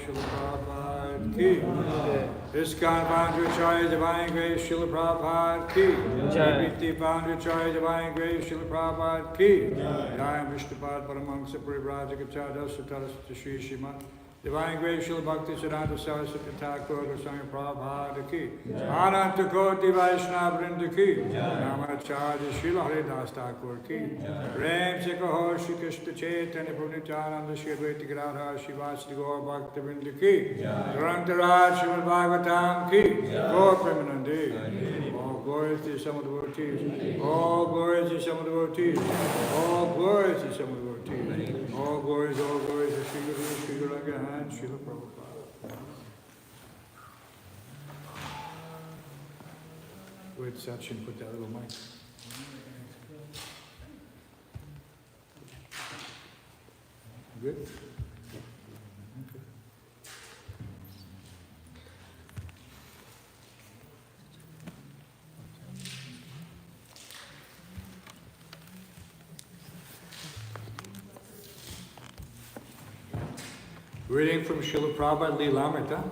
Srila Prabhupada ki. ISKCON Founder Acharya Divine Grace Srila Prabhupada ki. Nitya Founder Acharya Divine Grace Srila Prabhupada ki. Jai Vishnupad Paramahansa Parivrajaka Acharya Satarasvati Shri Srimad Divine Grace Srila Bhakti Siddhanta Saraswati Thakur Goswami Prabhupada ki. Ananta Koti Vaishnava Vrinda ki. Namacharya Srila Haridas Thakur ki. Prem se kaho Shri Krishna Chaitanya Prabhu Nityananda Shri Advaita Gadadhar Shivasati Gaur Bhakta Vrinda ki. Durantaraj Srimad Bhāgavatam ki. Gaur Premanande. All glory to some of the devotees. All glory to some of the devotees. All glory to some of the devotees. All glories to Sri Guru, Sri Guru Agahan, Srila Prabhupada. Wait, Sachin, put that little mic. Good? Okay. Reading from Srila Prabhupada Leelamrita,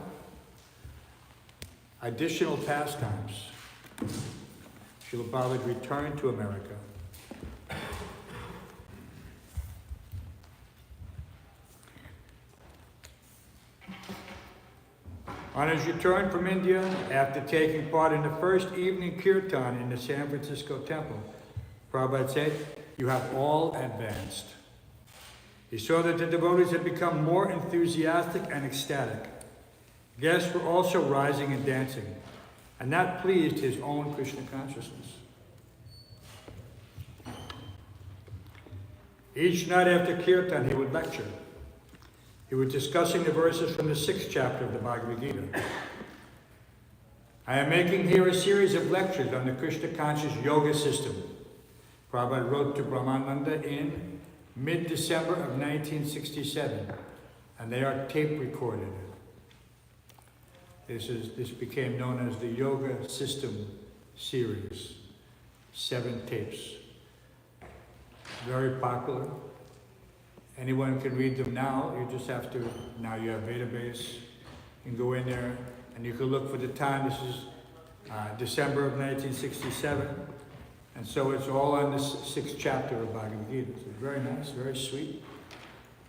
Additional Pastimes. Srila Prabhupada returned to America. On his return from India, after taking part in the first evening kirtan in the San Francisco temple, Prabhupada said, "You have all advanced." He saw that the devotees had become more enthusiastic and ecstatic. Guests were also rising and dancing, and that pleased his own Krishna consciousness. Each night after kirtan, he would lecture. He was discussing the verses from the 6th chapter of the Bhagavad Gita. I am making here a series of lectures on the Krishna conscious yoga system. Prabhupada wrote to Brahmananda in mid-December of 1967, and they are tape recorded. This became known as the Yoga System Series, 7 tapes. Very popular. Anyone can read them now. You just have to, now you have a database. You can go in there and you can look for the time. This is December of 1967. And so it's all on this 6th chapter of Bhagavad Gita. It's very nice, very sweet.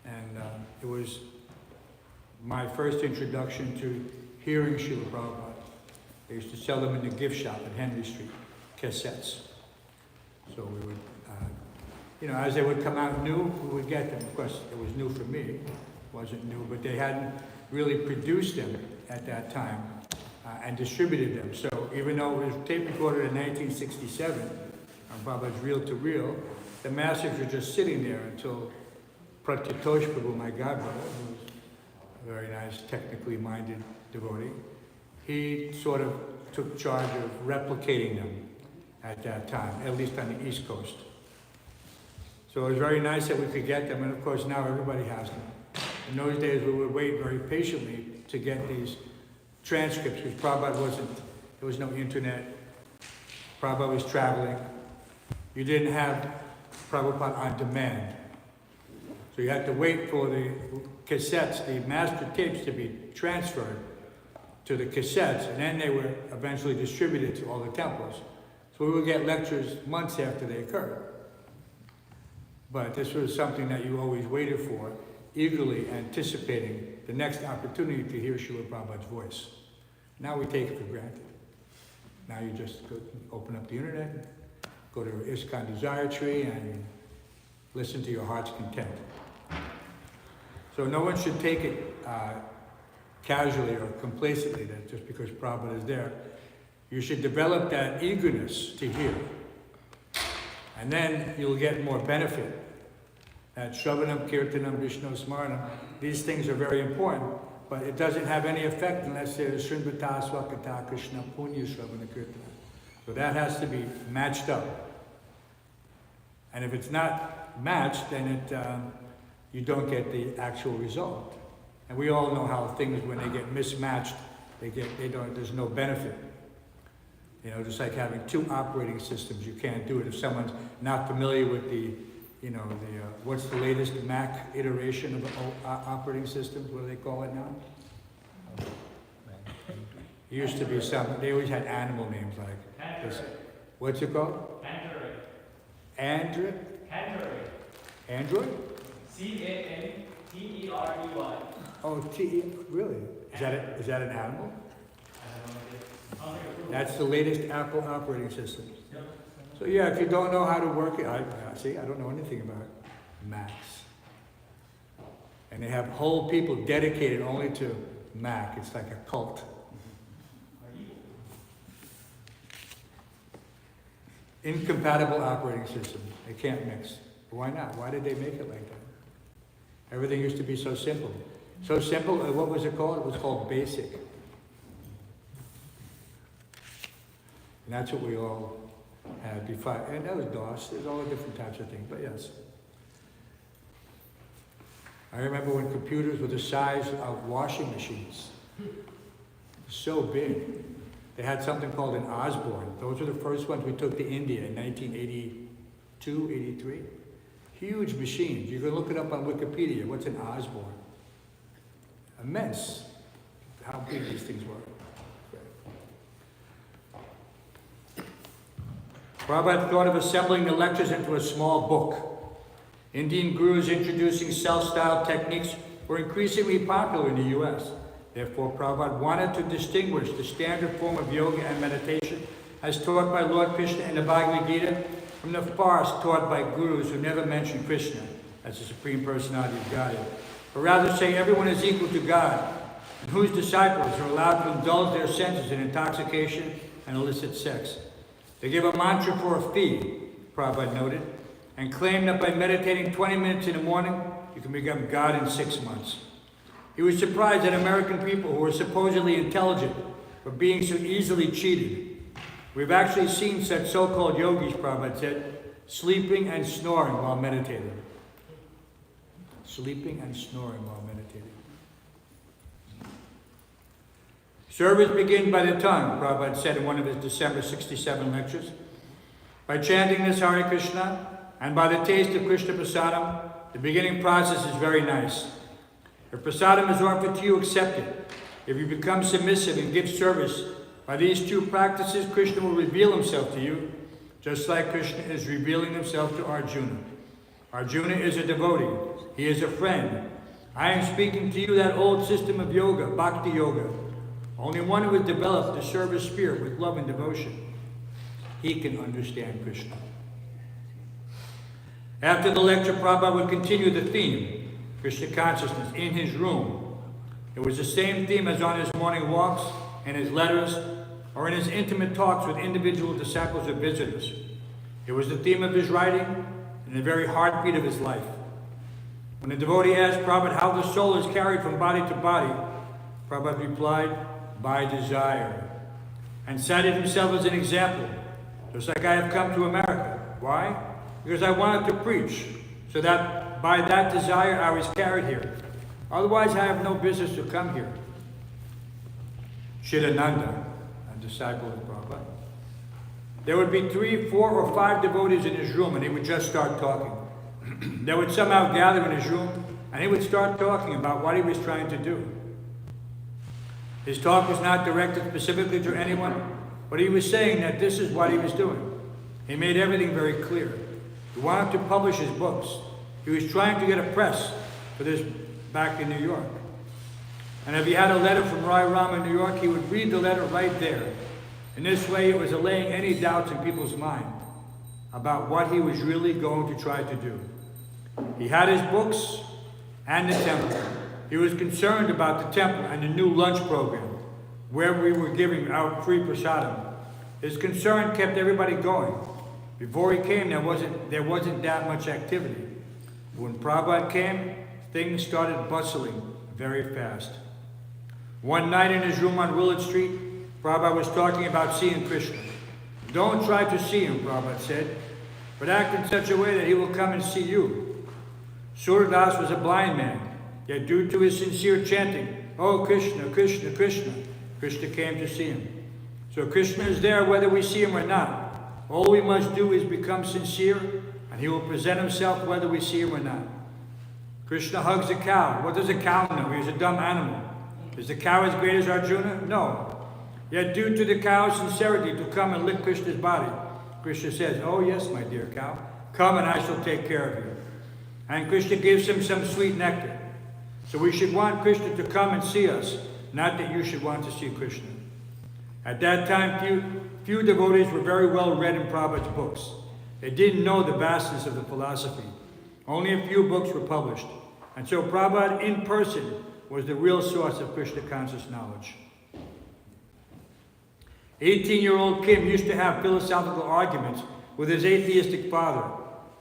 And it was my first introduction to hearing Srila Prabhupada. They used to sell them in the gift shop at Henry Street, cassettes. So we would, as they would come out new, we would get them. Of course, it was new for me. It wasn't new, but they hadn't really produced them at that time and distributed them. So even though it was tape recorded in 1967, Prabhupada's reel to reel, the masters were just sitting there until Pratyatosh Prabhu, my godbrother, who was a very nice, technically minded devotee, he sort of took charge of replicating them at that time, at least on the East Coast. So it was very nice that we could get them, and of course now everybody has them. In those days we would wait very patiently to get these transcripts, because Prabhupada there was no internet, Prabhupada was traveling. You didn't have Prabhupada on demand. So you had to wait for the cassettes, the master tapes, to be transferred to the cassettes, and then they were eventually distributed to all the temples. So we would get lectures months after they occurred. But this was something that you always waited for, eagerly anticipating the next opportunity to hear Srila Prabhupada's voice. Now we take it for granted. Now you just open up the internet, go to ISKCON Desire Tree, and listen to your heart's content. So no one should take it casually or complacently that just because Prabhupada is there. You should develop that eagerness to hear. And then you'll get more benefit. That Shravanam, Kirtanam, Vishnu Smaranam, these things are very important, but it doesn't have any effect unless there's Srimata Swakata Krishna Punya Shravana Kirtanam. So that has to be matched up. And if it's not matched, then you don't get the actual result. And we all know how things, when they get mismatched, there's no benefit. Just like having 2 operating systems, you can't do it. If someone's not familiar with the you know, what's the latest Mac iteration of the operating systems? What do they call it now? It used to be some, they always had animal names like this. What's it called? Android. Android? Android. Android? Canterey. Oh, really? Is that an animal? That's the latest Apple operating system. Yep. So yeah, if you don't know how to work it, I don't know anything about Macs. And they have whole people dedicated only to Mac. It's like a cult. Incompatible operating system. They can't mix. Why not? Why did they make it like that? Everything used to be so simple. So simple, what was it called? It was called BASIC. And that's what we all had before. And that was DOS. There's all the different types of things, but yes. I remember when computers were the size of washing machines. So big. They had something called an Osborne. Those were the first ones we took to India in 1982, 83. Huge machines. You can look it up on Wikipedia. What's an Osborne? Immense. How big these things were. Prabhupada thought of assembling the lectures into a small book. Indian gurus introducing self-styled techniques were increasingly popular in the U.S. Therefore, Prabhupada wanted to distinguish the standard form of yoga and meditation as taught by Lord Krishna in the Bhagavad Gita from the farce taught by gurus who never mention Krishna as the Supreme Personality of Godhead, but rather say everyone is equal to God, and whose disciples are allowed to indulge their senses in intoxication and illicit sex. They give a mantra for a fee, Prabhupada noted, and claim that by meditating 20 minutes in the morning, you can become God in 6 months. He was surprised that American people who were supposedly intelligent were being so easily cheated. We've actually seen such so-called yogis, Prabhupada said, sleeping and snoring while meditating. Sleeping and snoring while meditating. Service begins by the tongue, Prabhupada said in one of his December 67 lectures. By chanting this Hare Krishna and by the taste of Krishna Prasadam, the beginning process is very nice. If Prasadam is offered to you, accept it. If you become submissive and give service, by these two practices, Krishna will reveal himself to you, just like Krishna is revealing himself to Arjuna. Arjuna is a devotee. He is a friend. I am speaking to you that old system of yoga, bhakti yoga. Only one who has developed the service spirit with love and devotion, he can understand Krishna. After the lecture, Prabhupada would continue the theme, Krishna consciousness, in his room. It was the same theme as on his morning walks, in his letters, or in his intimate talks with individual disciples or visitors. It was the theme of his writing and the very heartbeat of his life. When a devotee asked Prabhupada how the soul is carried from body to body, Prabhupada replied, by desire, and cited himself as an example, just like I have come to America. Why? Because I wanted to preach, so that by that desire I was carried here. Otherwise I have no business to come here. Chidananda, a disciple of Prabhupada. There would be 3, 4, or 5 devotees in his room, and he would just start talking. They would somehow gather in his room, and he would start talking about what he was trying to do. His talk was not directed specifically to anyone, but he was saying that this is what he was doing. He made everything very clear. He wanted to publish his books. He was trying to get a press for this back in New York. And if he had a letter from Rai Ram in New York, he would read the letter right there. In this way, it was allaying any doubts in people's mind about what he was really going to try to do. He had his books and the temple. He was concerned about the temple and the new lunch program, where we were giving out free prasadam. His concern kept everybody going. Before he came, there wasn't that much activity. When Prabhupada came, things started bustling very fast. One night in his room on Willard Street, Prabhupada was talking about seeing Krishna. Don't try to see him, Prabhupada said, but act in such a way that he will come and see you. Suradas was a blind man, yet due to his sincere chanting, "Oh Krishna, Krishna, Krishna," Krishna came to see him. So Krishna is there whether we see him or not. All we must do is become sincere and He will present himself whether we see him or not. Krishna hugs a cow. What does a cow know? He's a dumb animal. Is the cow as great as Arjuna? No. Yet due to the cow's sincerity to come and lick Krishna's body, Krishna says, oh yes, my dear cow, come and I shall take care of you. And Krishna gives him some sweet nectar. So we should want Krishna to come and see us, not that you should want to see Krishna. At that time, few devotees were very well read in Prabhupada's books. They didn't know the vastness of the philosophy. Only a few books were published. And so Prabhupada in person was the real source of Krishna conscious knowledge. 18-year-old Kim used to have philosophical arguments with his atheistic father,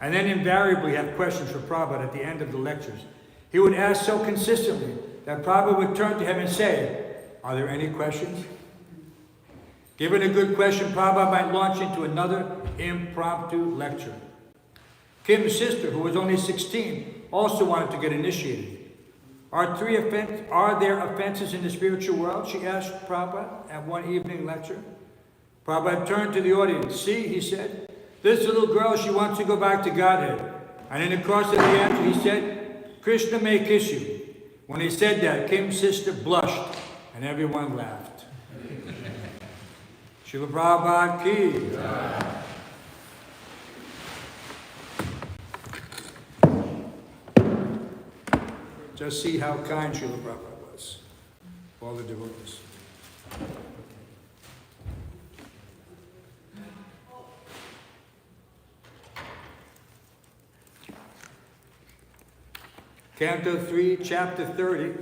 and then invariably have questions for Prabhupada at the end of the lectures. He would ask so consistently that Prabhupada would turn to him and say, are there any questions? Given a good question, Prabhupada might launch into another impromptu lecture. Kim's sister, who was only 16, also wanted to get initiated. Are there offenses in the spiritual world? She asked Prabhupada at one evening lecture. Prabhupada turned to the audience. See, he said, this little girl, she wants to go back to Godhead. And in the course of the answer, he said, Krishna may kiss you. When he said that, Kim's sister blushed, and everyone laughed. Srila Prabhupada ki. Just see how kind Srila Prabhupada was. All the devotees. Canto 3, chapter 30.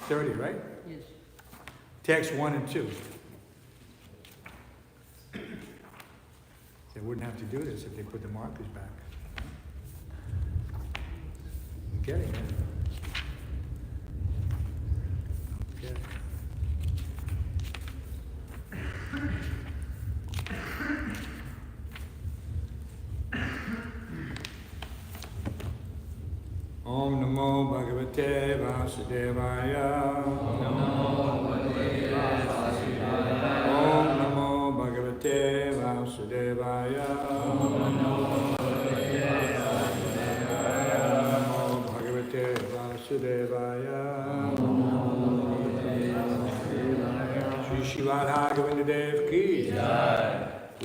30, right? Yes. Text 1 and 2. They wouldn't have to do this if they put the markers back. I'm getting it. Okay. Om Namo Bhagavate Vasudevaya. Om Namo Bhagavate Vasudevaya. Om Namo Bhagavate Vasudevaya. Om Namo Bhagavate Vasudevaya. Shri Shivadha Govindadev ki.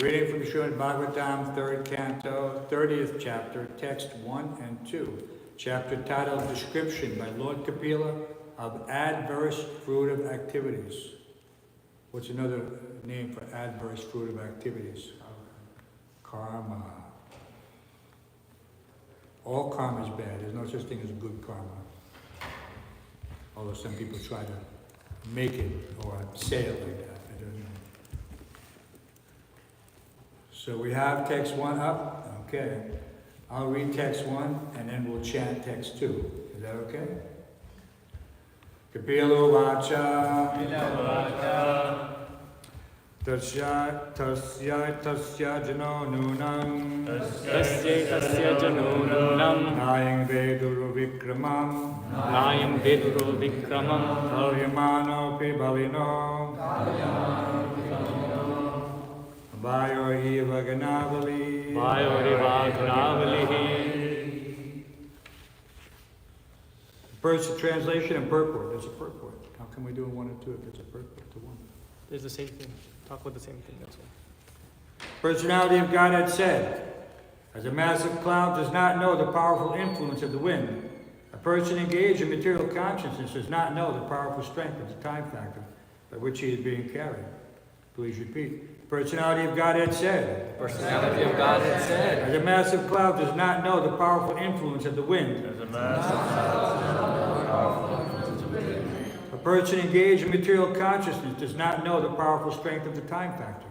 Reading from Srimad Bhāgavatam, 3rd Canto, 30th chapter, text 1 and 2. Chapter titled Description by Lord Kapila of Adverse Fruitive Activities. What's another name for adverse fruitive activities? Karma. All karma is bad. There's no such thing as good karma. Although some people try to make it or say it like that. I don't know. So we have text 1 up. Okay. I'll read text 1 and then we'll chant text 2. Is that okay? Kapilo vacha. Tasya jano nunam. Tasya jano nunam. Nayam veduru vikramam. Nayam veduru vikramam. Kalyamano pibalino. Vayo Vaganavali. First translation and purport. There's a purport. How can we do 1 and 2 if it's a purport to 1? There's the same thing. Talk about the same thing, that's all. Personality of Godhead said, as a massive cloud does not know the powerful influence of the wind, a person engaged in material consciousness does not know the powerful strength of the time factor by which he is being carried. Please repeat. Personality of Godhead said. Personality of Godhead said. As a massive cloud does not know the powerful influence of the wind. As a massive cloud does not know the powerful influence of the wind. A person engaged in material consciousness does not know the powerful strength of the time factor.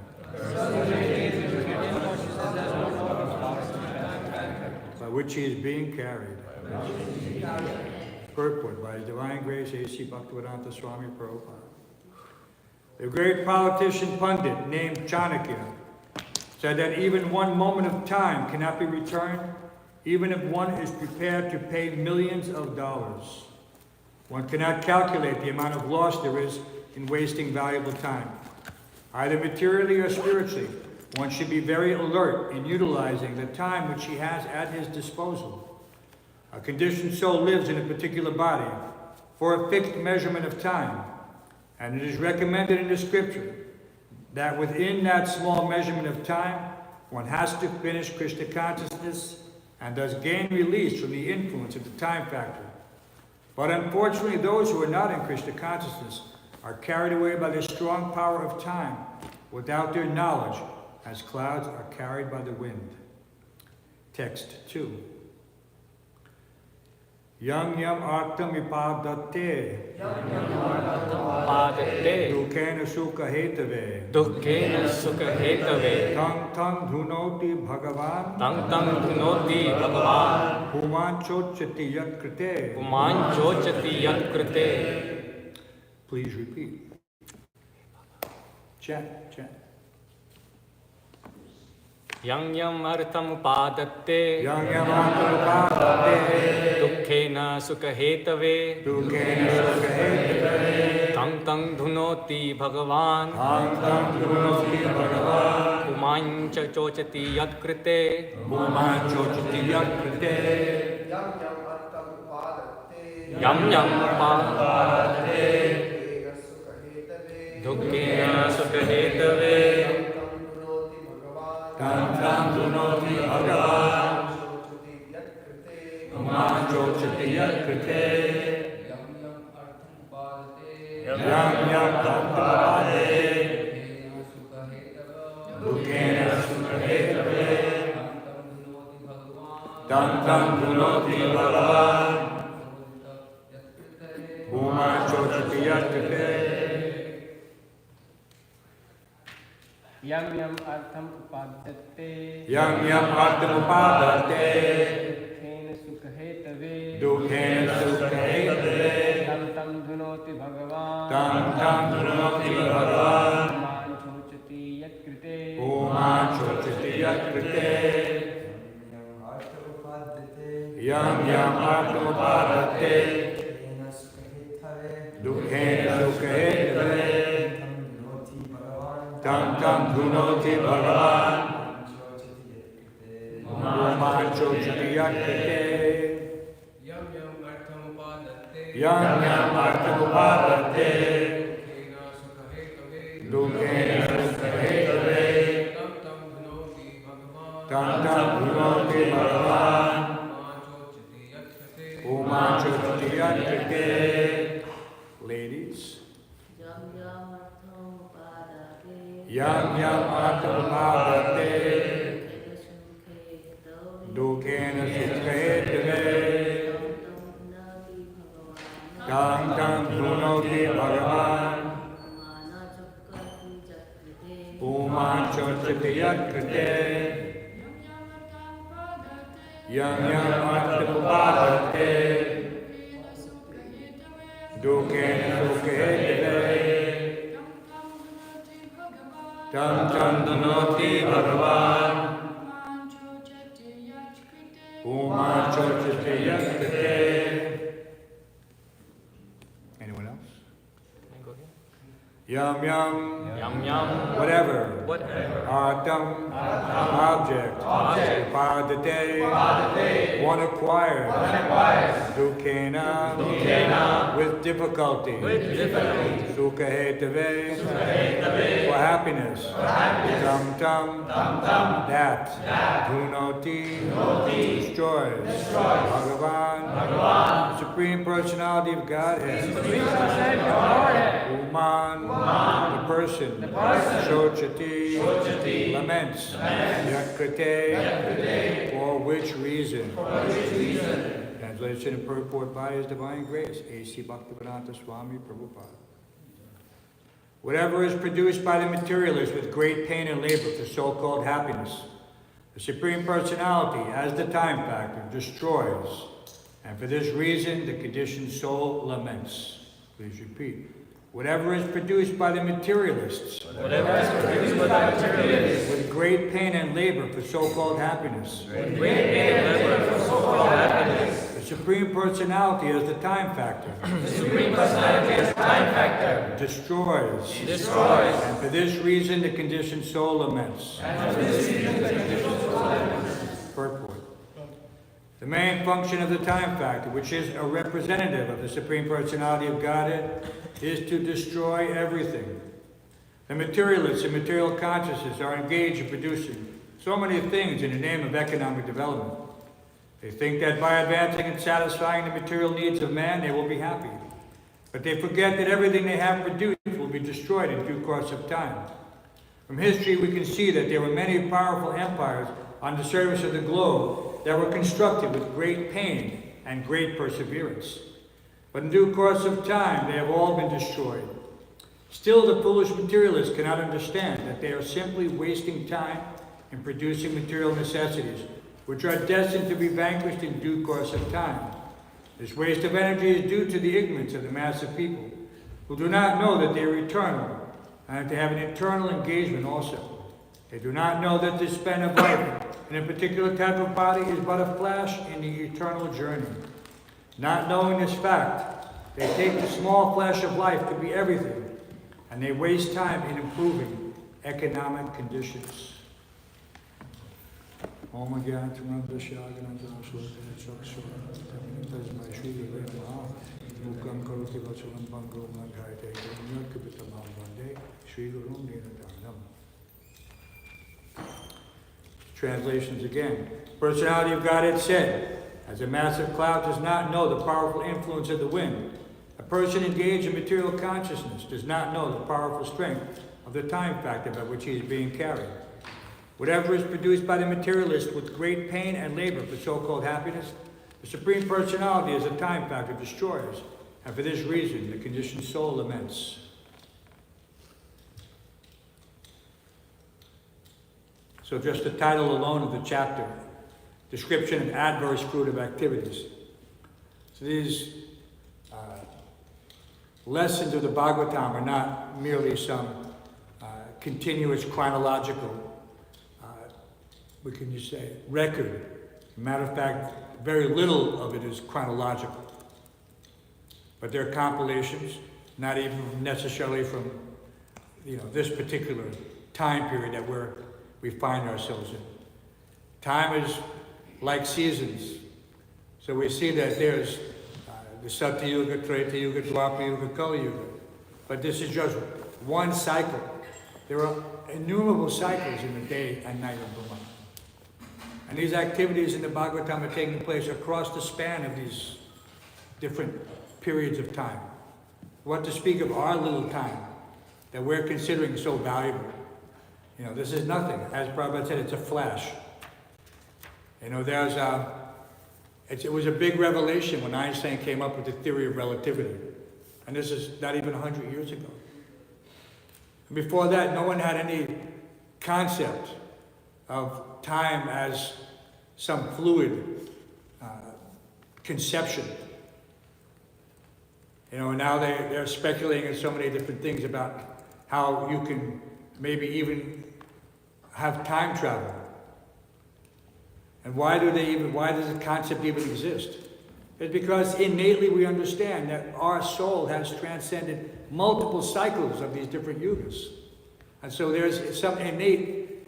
By which he is being carried. Purport by His Divine Grace A.C. Bhaktivedanta Swami Prabhupada. The great politician pundit named Chanakya said that even one moment of time cannot be returned, even if one is prepared to pay millions of dollars. One cannot calculate the amount of loss there is in wasting valuable time, either materially or spiritually, One should be very alert in utilizing the time which he has at his disposal. A conditioned soul lives in a particular body for a fixed measurement of time, and it is recommended in the scripture that within that small measurement of time, one has to finish Krishna consciousness and thus gain release from the influence of the time factor. But unfortunately, those who are not in Krishna consciousness are carried away by the strong power of time without their knowledge, as clouds are carried by the wind. Text 2. Yang yam artam vipadate dukkena sukha hetave Dukkena sukha hetave tang tang dhunoti bhagavan Tang tang dhunoti bhagavan puman chochati yat krite. Puman chochati yat krite. Please repeat. Chant. Yang yam artham upadate Yang yam artam vipadate Dukkena sukha hetave dukkena sukha hetave Tang tang dhunoti bhagavan tang tang dhunoti bhagavan Puman chochati yat krite. puman chochati yat krite. Yam yam upadate Dukkena sukha hetave Tam tam dhunoti bhagavan puman chochati yat krite. Yam yam bhagavate dukkena sukha hetave tam tam dhunoti bhagavan puman chochati yat krite. Yam yam artham upadate Yang yam artam upadate dukkena sukha hetave dukkena sukha hetave tam tam dhunoti bhagavan tam tam dhunoti bhagavan puman chochati yat krite puman chochati yat krite. Yang yam artam upadate dukkena sukha hetave tam tam dhunoti bhagavan puman chochati yat krite. Yang yam artam upadate dukkena sukha hetave tam tam dhunoti bhagavan puman chochati yat krite. Ladies. Yam yam artam upadate dukkena sukha hetave tam tam dhunoti bhagavan puman chochati yat krite. Yam yam artam upadate dukkena sukha hetave tam tam dhunoti bhagavan puman chochati yat krite. Anyone else? Yam yam Yam yam whatever artam object upadate one acquired dukkena with difficulty sukha hetave for happiness tam tam that dhunoti destroys Bhagavan, the Supreme Personality of Godhead, Uman, the person, Shochati, laments, Yakrite, for which reason. Translation and purport by His Divine Grace, A.C. Bhaktivedanta Swami Prabhupada. Whatever is produced by the materialist with great pain and labor for so-called happiness, the Supreme Personality, as the time factor, destroys. And for this reason, the conditioned soul laments. Please repeat. Whatever is produced by the materialists, with great pain and labor for so-called happiness, the Supreme Personality as the time factor, destroys. destroys. And for this reason, the conditioned soul laments. Purport. The main function of the time factor, which is a representative of the Supreme Personality of Godhead, is to destroy everything. The materialists and material consciousness are engaged in producing so many things in the name of economic development. They think that by advancing and satisfying the material needs of man, they will be happy. But they forget that everything they have produced will be destroyed in due course of time. From history, we can see that there were many powerful empires on the surface of the globe that were constructed with great pain and great perseverance. But in due course of time, they have all been destroyed. Still, the foolish materialists cannot understand that they are simply wasting time in producing material necessities, which are destined to be vanquished in due course of time. This waste of energy is due to the ignorance of the mass of people, who do not know that they are eternal, and that they have an eternal engagement also. They do not know that this span of life in a particular type of body is but a flash in the eternal journey. Not knowing this fact, they take the small flash of life to be everything, and they waste time in improving economic conditions. Om Gyan Tamanda Shagananda Sutta Chakshura Tasmai Shri Guru Maha Mukam Karoti Vachalam Bango Mangaite Nyakapitamam Vande Shri Guru Niradanam. Translations again. Personality of Godhead said, as a massive cloud does not know the powerful influence of the wind, a person engaged in material consciousness does not know the powerful strength of the time factor by which he is being carried. Whatever is produced by the materialist with great pain and labor for so-called happiness, the Supreme Personality as a time factor destroys, and for this reason the conditioned soul laments. So just the title alone of the chapter, description of adverse fruitive activities. So these lessons of the Bhāgavatam are not merely some continuous chronological we can just say, record. Matter of fact, very little of it is chronological. But they're compilations, not even necessarily from, this particular time period that we find ourselves in. Time is like seasons. So we see that there's the Satya Yuga, Treta Yuga, Dwapara Yuga, Kali Yuga. But this is just one cycle. There are innumerable cycles in the day and night of Brahma. And these activities in the Bhāgavatam are taking place across the span of these different periods of time. What to speak of our little time that we're considering so valuable. This is nothing. As Prabhupada said, it's a flash. It was a big revelation when Einstein came up with the theory of relativity. And this is not even 100 years ago. And before that, no one had any concept of time as some fluid conception. And now they're speculating in so many different things about how you can maybe even have time travel. And why does the concept even exist? It's because innately we understand that our soul has transcended multiple cycles of these different yugas. And so there's some innate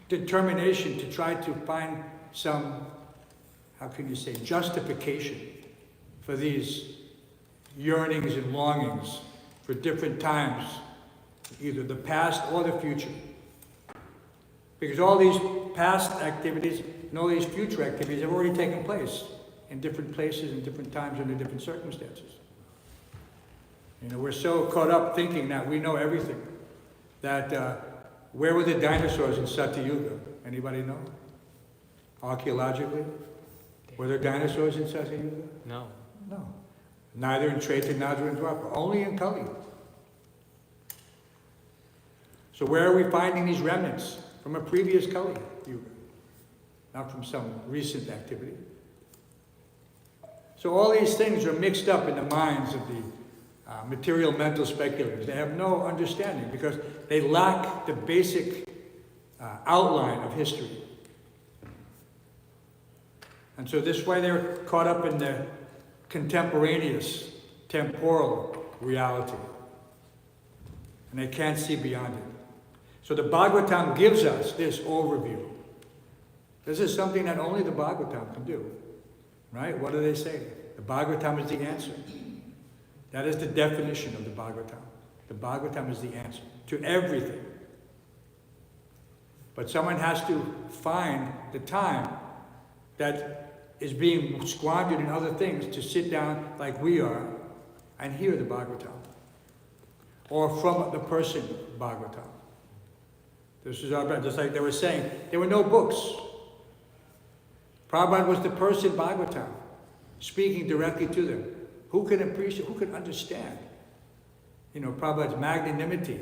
determination to try to find some, justification for these yearnings and longings for different times, either the past or the future. Because all these past activities and all these future activities have already taken place in different places and different times under different circumstances. We're so caught up thinking that we know everything, that where were the dinosaurs in Satya Yuga? Anybody know? Archaeologically? Were there dinosaurs in Satya Yuga? No. No. Neither in Treta, neither in Dwapara, only in Kali. So where are we finding these remnants? From a previous Kali Yuga, not from some recent activity. So all these things are mixed up in the minds of the material mental speculators. They have no understanding because they lack the basic outline of history. And so this way they're caught up in the contemporaneous, temporal reality. And they can't see beyond it. So the Bhāgavatam gives us this overview. This is something that only the Bhāgavatam can do. Right? What do they say? The Bhāgavatam is the answer. That is the definition of the Bhāgavatam. The Bhāgavatam is the answer to everything. But someone has to find the time that is being squandered in other things to sit down like we are and hear the Bhāgavatam. Or from the person Bhāgavatam. This is our, just like they were saying, there were no books. Prabhupada was the person Bhāgavatam, speaking directly to them. Who can appreciate, who can understand? You know, Prabhupada's magnanimity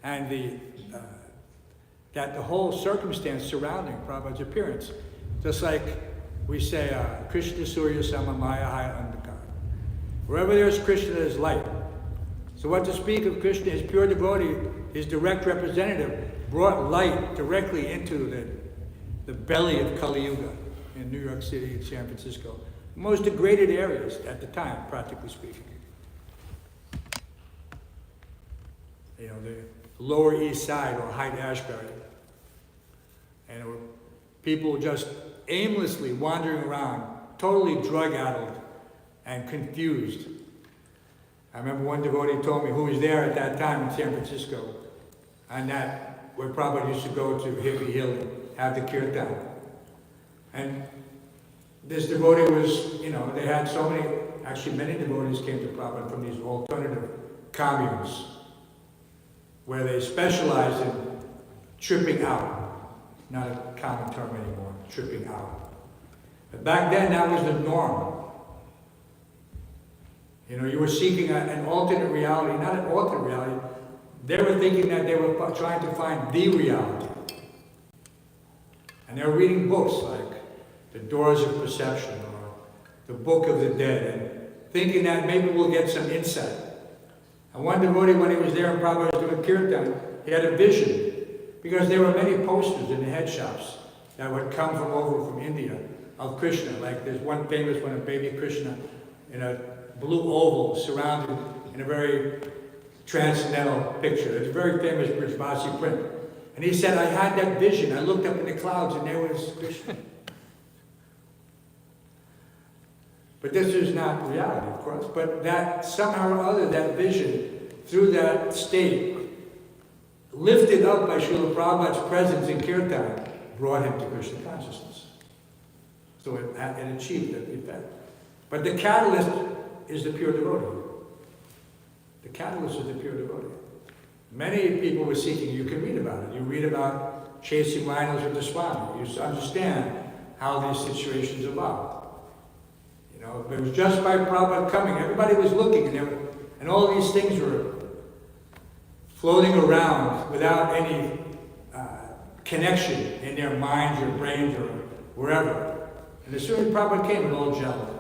and that the whole circumstance surrounding Prabhupada's appearance. Just like we say, Krishna Surya Samamaya Haya Andhakar. Wherever there's Krishna, there's light. So what to speak of Krishna, his pure devotee, his direct representative, brought light directly into the belly of Kali Yuga in New York City and San Francisco. Most degraded areas at the time, practically speaking. You know, the Lower East Side or Haight-Ashbury. And there were people just aimlessly wandering around, totally drug-addled and confused. I remember one devotee told me who was there at that time in San Francisco, and that where Prabhupada used to go to Hippie Hill and have the kirtan. And this devotee was, you know, they had so many, actually many devotees came to Prabhupada from these alternative communes, where they specialized in tripping out. Not a common term anymore, tripping out. But back then, that was the norm. You know, you were seeking an alternate reality, not an alternate reality. They were thinking that they were trying to find the reality. And they were reading books like The Doors of Perception or The Book of the Dead, and thinking that maybe we'll get some insight. And one devotee, when he was there and Prabhupada was doing kirtan, he had a vision, because there were many posters in the head shops that would come from over from India of Krishna. Like there's one famous one of baby Krishna in a blue oval surrounded in a very transcendental picture. It's a very famous Brijvasi print. And he said, I had that vision. I looked up in the clouds and there was Krishna. But this is not reality, of course. But that somehow or other, that vision, through that state, lifted up by Srila Prabhupada's presence in kirtan, brought him to Krishna consciousness. So it achieved that effect. But the catalyst is the pure devotee. The catalyst is the pure devotee. Many people were seeking, you can read about it. You read about chasing rhinos with the Swami. You understand how these situations evolved. You know, it was just by Prabhupada coming. Everybody was looking, and all these things were floating around without any connection in their minds or brains or wherever. And as soon as Prabhupada came, it all gelled.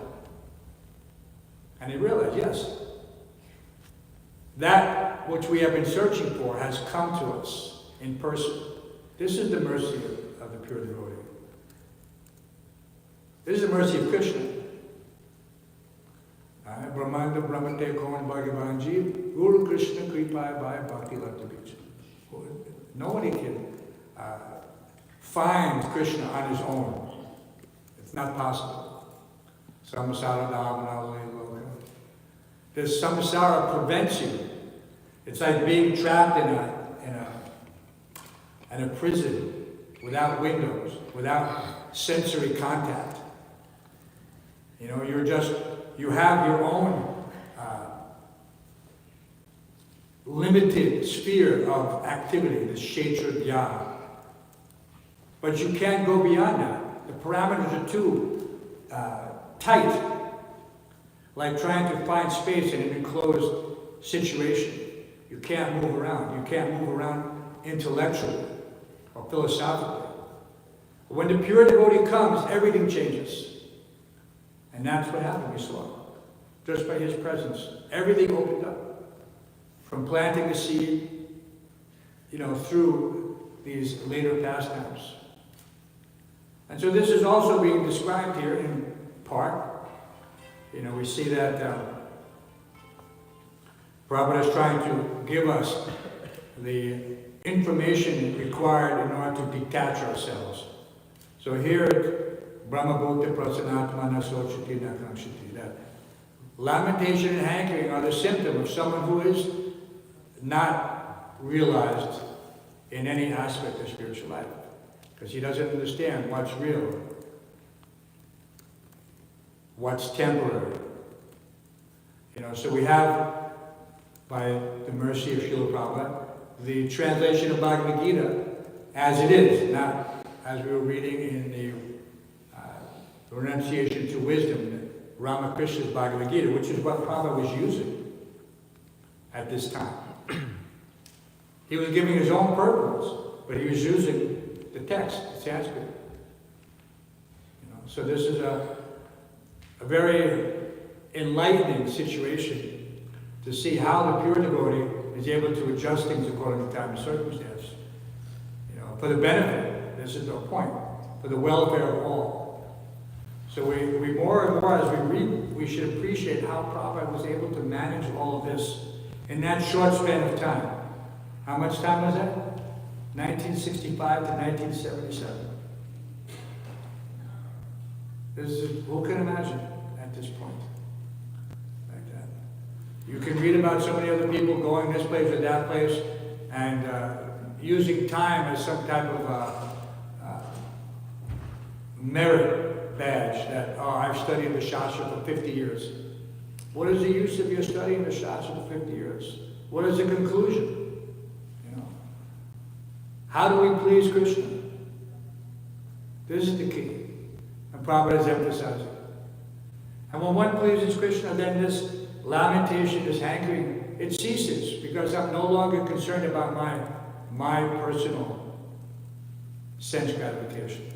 And he realized, yes, that which we have been searching for has come to us in person. This is the mercy of the pure devotee. This is the mercy of Krishna. Brahmanda Brahmate Kaun Bhagavan Jeev, Guru Krishna Kripa Bhai Bhakti Lata Beach. Nobody can find Krishna on his own. It's not possible. Samsara Dhavana Loka. This samsara prevents you. It's like being trapped in a prison without windows, without sensory contact. You know, you have your own limited sphere of activity, the kshetra dhya. But you can't go beyond that. The parameters are too tight. Like trying to find space in an enclosed situation. You can't move around. You can't move around intellectually or philosophically. When the pure devotee comes, everything changes. And that's what happened, we saw. Just by his presence, everything opened up. From planting the seed, you know, through these later pastimes. And so this is also being described here in part. You know, we see that Prabhupada is trying to give us the information required in order to detach ourselves. So here, Brahmabhuta Prasanatmana Sochati Nakamshati, that lamentation and hankering are the symptom of someone who is not realized in any aspect of spiritual life, because he doesn't understand what's real, what's temporary. So we have, by the mercy of Srila Prabhupada, the translation of Bhagavad Gita as it is, not as we were reading in the Renunciation to Wisdom, Ramakrishna's Bhagavad Gita, which is what Prabhupada was using at this time. He was giving his own purpose, but he was using the text, the Sanskrit. So this is a very enlightening situation to see how the pure devotee is able to adjust things according to time and circumstance. For the benefit, this is the point, for the welfare of all. So we more and more as we read, we should appreciate how Prabhupada was able to manage all of this in that short span of time. How much time was that? 1965 to 1977. Who can imagine at this point like that? You can read about so many other people going this place or that place and using time as some type of merit badge that, I've studied the Shastra for 50 years. What is the use of your studying the Shastra for 50 years? What is the conclusion? How do we please Krishna? This is the key. And Prabhupada is emphasizing. And when one pleases Krishna, then this lamentation, this hankering, it ceases, because I'm no longer concerned about my personal sense gratification.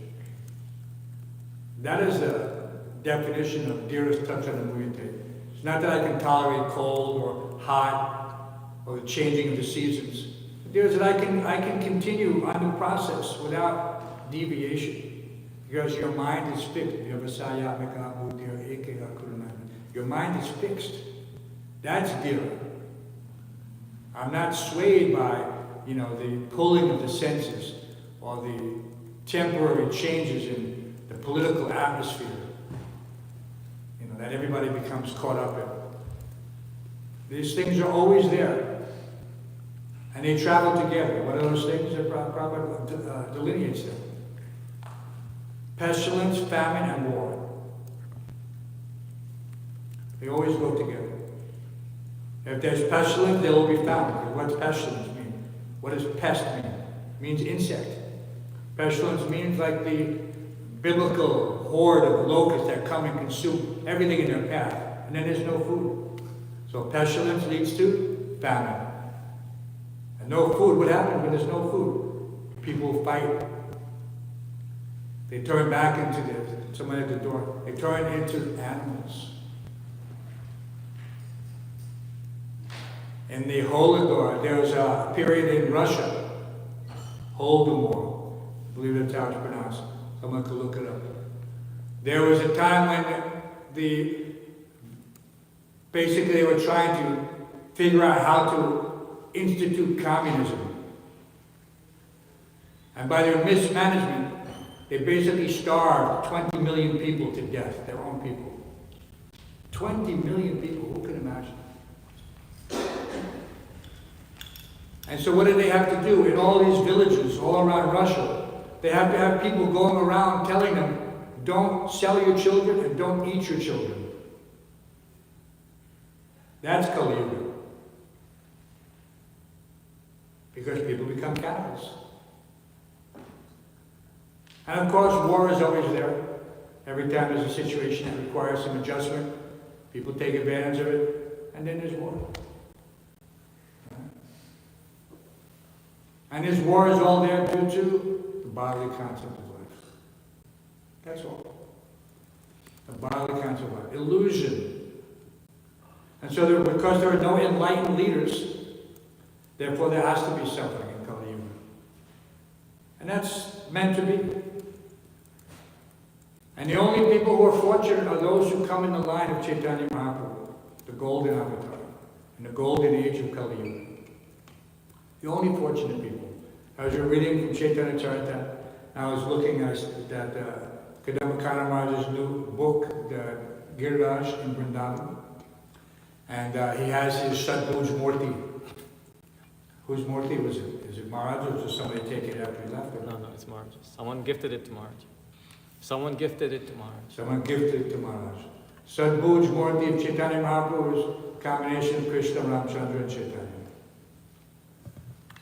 That is the definition of dearest Tattvanamuyate. It's not that I can tolerate cold or hot or the changing of the seasons. It is that I can continue on the process without deviation, because your mind is fixed. Your mind is fixed. That's dear. I'm not swayed by, the pulling of the senses or the temporary changes in the political atmosphere, that everybody becomes caught up in. These things are always there. And they travel together. What are those things that Prabhupada delineates them? Pestilence, famine, and war. They always go together. If there's pestilence, there will be famine. What does pestilence mean? What does pest mean? It means insect. Pestilence means like the biblical horde of locusts that come and consume everything in their path. And then there's no food. So pestilence leads to famine. And no food. What happens when there's no food? People fight. They turn back into someone at the door. They turn into animals. In the Holodomor, there was a period in Russia, Holodomor, I believe that's how it's pronounced. Someone could look it up. There was a time when basically they were trying to figure out how to institute communism. And by their mismanagement, they basically starved 20 million people to death, their own people. 20 million people, who can imagine? And so what did they have to do? In all these villages all around Russia, they have to have people going around telling them, don't sell your children and don't eat your children. That's Kali Yuga. Because people become cannibals. And of course, war is always there. Every time there's a situation that requires some adjustment, people take advantage of it, and then there's war. And this war is all there due to the bodily concept of life. That's all. The bodily concept of life. Illusion. And so because there are no enlightened leaders, therefore there has to be suffering in Kali Yuga. And that's meant to be. And the only people who are fortunate are those who come in the line of Chaitanya Mahaprabhu, the golden avatar. in the golden age of Kali Yuga. The only fortunate people. As you're reading from Chaitanya Charita, I was looking at Kadamba Maharaj's new book, the Giriraj in Vrindavan, and he has his Sadbhuj Murti. Whose Murti was it? Is it Maharaj or did somebody take it after he left? No, it's Maharaj. Someone gifted it to Maharaj. Someone gifted it to Maharaj. Someone gifted it to Maharaj. Sadbhuj Murti of Chaitanya Mahaprabhu is a combination of Krishna, Ramchandra, and Chaitanya.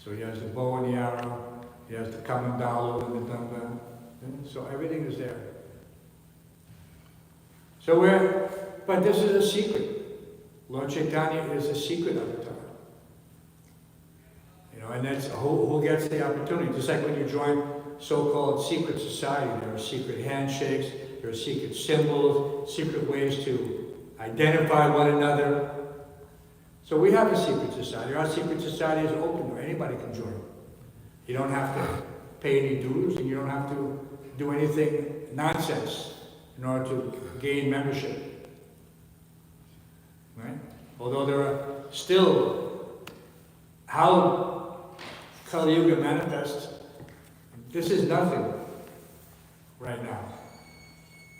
So he has the bow and the arrow, he has the kamandalu and the danga, so everything is there. So but this is a secret. Lord Chaitanya is a secret avatar. You know, and that's who gets the opportunity. Just like when you join so-called secret society, there are secret handshakes, there are secret symbols, secret ways to identify one another. So we have a secret society. Our secret society is open where anybody can join. You don't have to pay any dues and you don't have to do anything nonsense in order to gain membership. Right? Although there are still, how Kali Yuga manifests, this is nothing right now.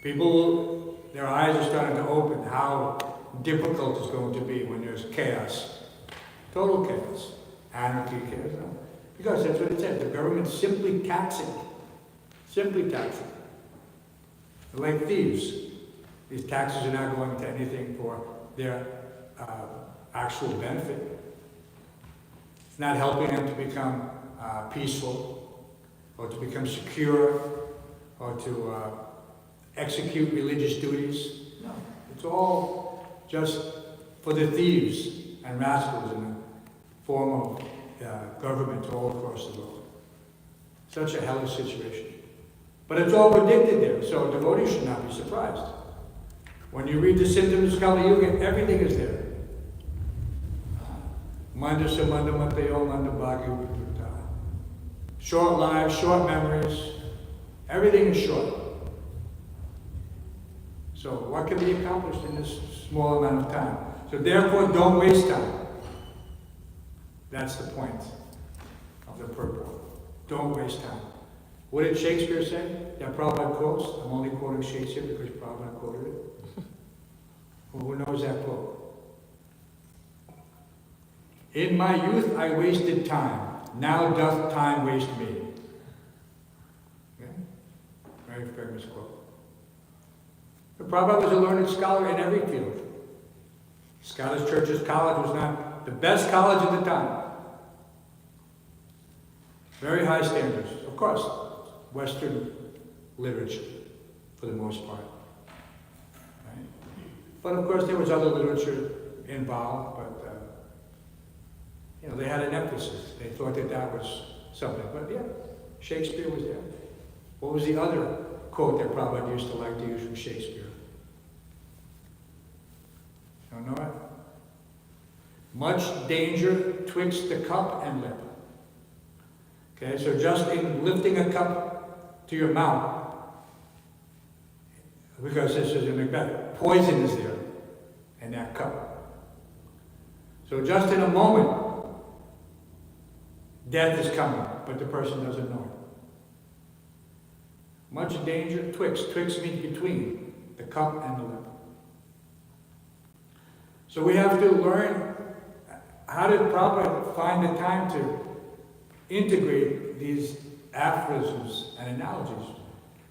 People, their eyes are starting to open how difficult it's going to be when there's chaos. Total chaos. Anarchy, chaos. No. Because that's what it says. The government's simply taxing. Simply taxing. They're like thieves. These taxes are not going to anything for their actual benefit. It's not helping them to become peaceful, or to become secure, or to execute religious duties. No. It's all just for the thieves and rascals in the form of government all across the world. Such a hellish situation. But it's all predicted there, so devotees should not be surprised. When you read the symptoms of Kali Yuga, everything is there. Manda samanda matayo manda bhagyu viputta. Short lives, short memories, everything is short. So what can be accomplished in this small amount of time? So therefore, don't waste time. That's the point of the purport. Don't waste time. What did Shakespeare say? That Prabhupada quotes. I'm only quoting Shakespeare because Prabhupada quoted it. Well, who knows that quote? In my youth I wasted time. Now doth time waste me. Okay? Very famous quote. The Prabhupada was a learned scholar in every field. Scottish Church's college was not the best college at the time. Very high standards. Of course, Western literature, for the most part. Right? But of course, there was other literature involved, but you know, they had an emphasis. They thought that that was something. But yeah, Shakespeare was there. What was the other quote that Prabhupada used to like to use from Shakespeare? Don't know it? Much danger twixt the cup and lip. Okay, so just in lifting a cup to your mouth, because this is a Macbeth, poison is there in that cup. So just in a moment, death is coming, but the person doesn't know it. Much danger twixt. Twixt means between the cup and the lip. So we have to learn, how did Prabhupada find the time to integrate these aphorisms and analogies?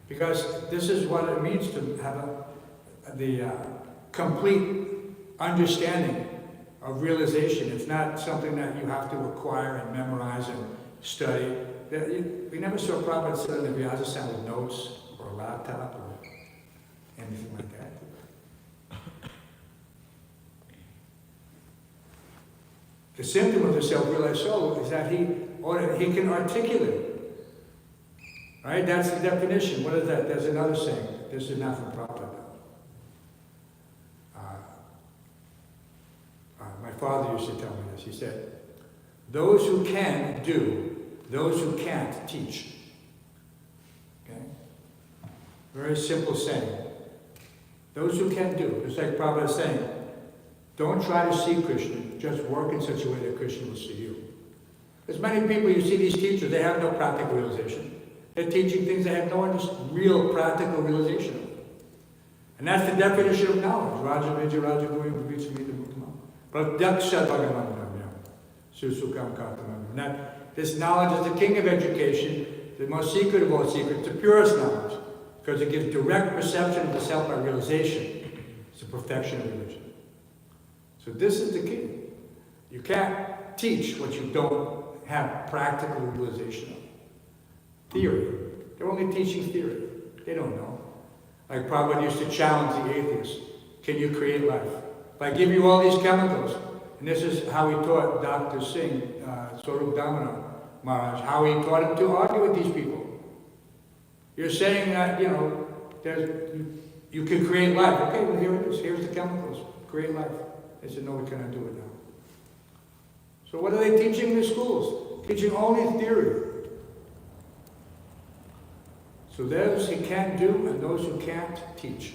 Because this is what it means to have the complete understanding of realization. It's not something that you have to acquire and memorize and study. We never saw Prabhupada sit on the Vyasa with notes or a laptop or anything like that. The symptom of the self-realized soul is that he can articulate. Right? That's the definition. What is that? There's another saying. This is not from Prabhupada. My father used to tell me this. He said, those who can do, those who can't teach. Okay? Very simple saying. Those who can do. It's like Prabhupada is saying, Don't try to see Krishna, just work in such a way that Krishna will see you. There's many people, you see these teachers, they have no practical realization. They're teaching things they have no real practical realization of. And that's the definition of knowledge. Raja Vijay Raja Goyam Vivitsamita Muktamam. Pratyaksha Bhagavantamya. Susukam Kartamam. And that this knowledge is the king of education, the most secret of all secrets, the purest knowledge, because it gives direct perception of the self by realization. It's the perfection of religion. So this is the key. You can't teach what you don't have practical realization of. Theory. They're only teaching theory. They don't know. Like Prabhupada used to challenge the atheists. Can you create life? If I give you all these chemicals, and this is how he taught Dr. Singh, Swarup Damodar Maharaj, how he taught him to argue with these people. You're saying that, you can create life. Okay, well here it is. Here's the chemicals. Create life. They said, no, we cannot do it now. So what are they teaching in the schools? Teaching only theory. So those who can do and those who can't teach.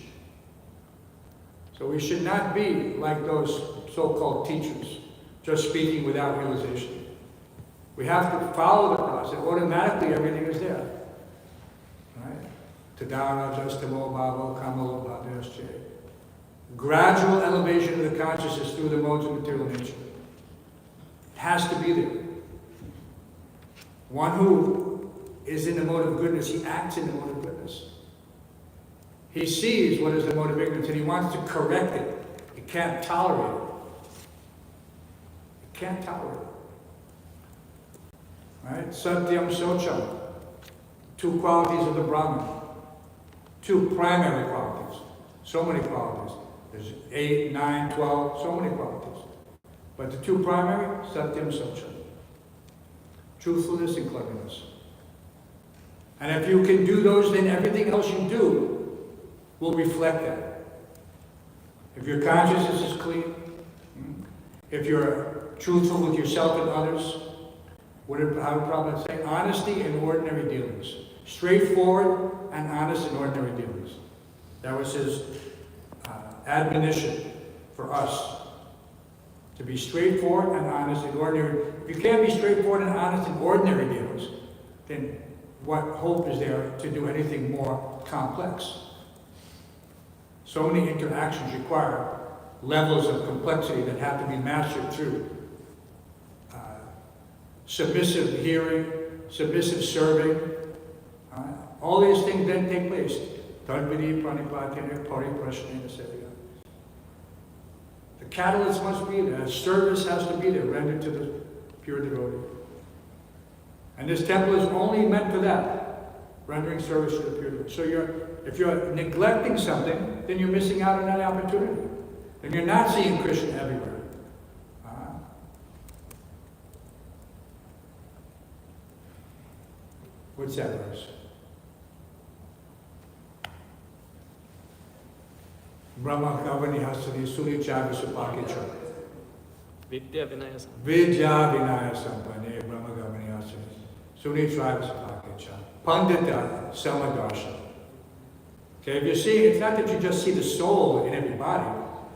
So we should not be like those so-called teachers, just speaking without realization. We have to follow the process. Automatically everything is there. Right? Tadara Justamo Bhavo Kamalo Bhadasche. Gradual elevation of the consciousness through the modes of material nature. It has to be there. One who is in the mode of goodness, he acts in the mode of goodness. He sees what is the mode of ignorance and he wants to correct it. He can't tolerate it. He can't tolerate it. Right? Satyam Socham. Two qualities of the Brahman. Two primary qualities. So many qualities. There's 8, 9, 12, so many qualities. But the two primary, Satyam Socham. Truthfulness and cleverness. And if you can do those, then everything else you do will reflect that. If your consciousness is clean, if you're truthful with yourself and others, how would Prabhupada say? Honesty in ordinary dealings. Straightforward and honest in ordinary dealings. That was his admonition for us. To be straightforward and honest in ordinary. If you can't be straightforward and honest in ordinary dealings, then what hope is there to do anything more complex? So many interactions require levels of complexity that have to be mastered through submissive hearing, submissive serving. All these things then take place. The catalyst must be there. Service has to be there, rendered to the pure devotee. And this temple is only meant for that, rendering service to the pure devotee. So if you're neglecting something, then you're missing out on that opportunity. And you're not seeing Krishna everywhere. What's that verse? Brahma Kavani Hasani Suni Chavi Supakicha. Vidya Vinaya Sam. Vidya Vinaya Sampane Brahma Kavani Hasani Suni Chavi Supakicha. Pandita Samadarsha. Okay, if you see, it's not that you just see the soul in everybody,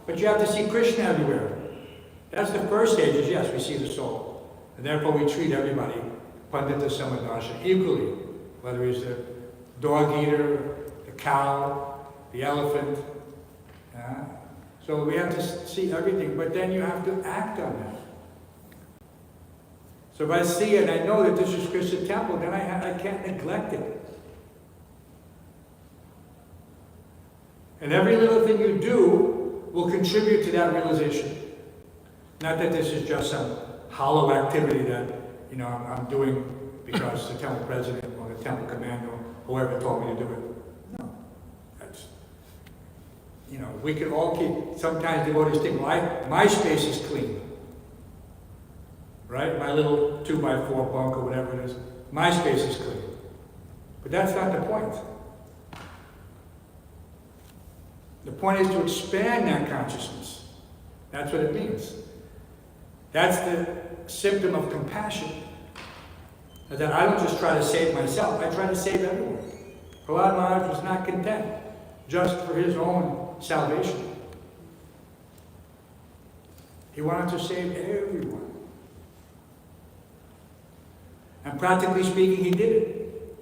but you have to see Krishna everywhere. That's the first stage, is yes, we see the soul. And therefore we treat everybody, Pandita Samadarsha, equally. Whether he's the dog eater, the cow, the elephant. So we have to see everything, but then you have to act on that. So if I see it and I know that this is Krishna temple, then I can't neglect it. And every little thing you do will contribute to that realization. Not that this is just some hollow activity that I'm doing because the temple president or the temple commander or whoever told me to do it. No. That's, we can all keep, sometimes devotees think, my space is clean. Right? My little 2x4 bunk or whatever it is, my space is clean. But that's not the point. The point is to expand that consciousness. That's what it means. That's the symptom of compassion. That I don't just try to save myself, I try to save everyone. Prahlad Maharaj was not content just for his own salvation. He wanted to save everyone. And practically speaking, he did it.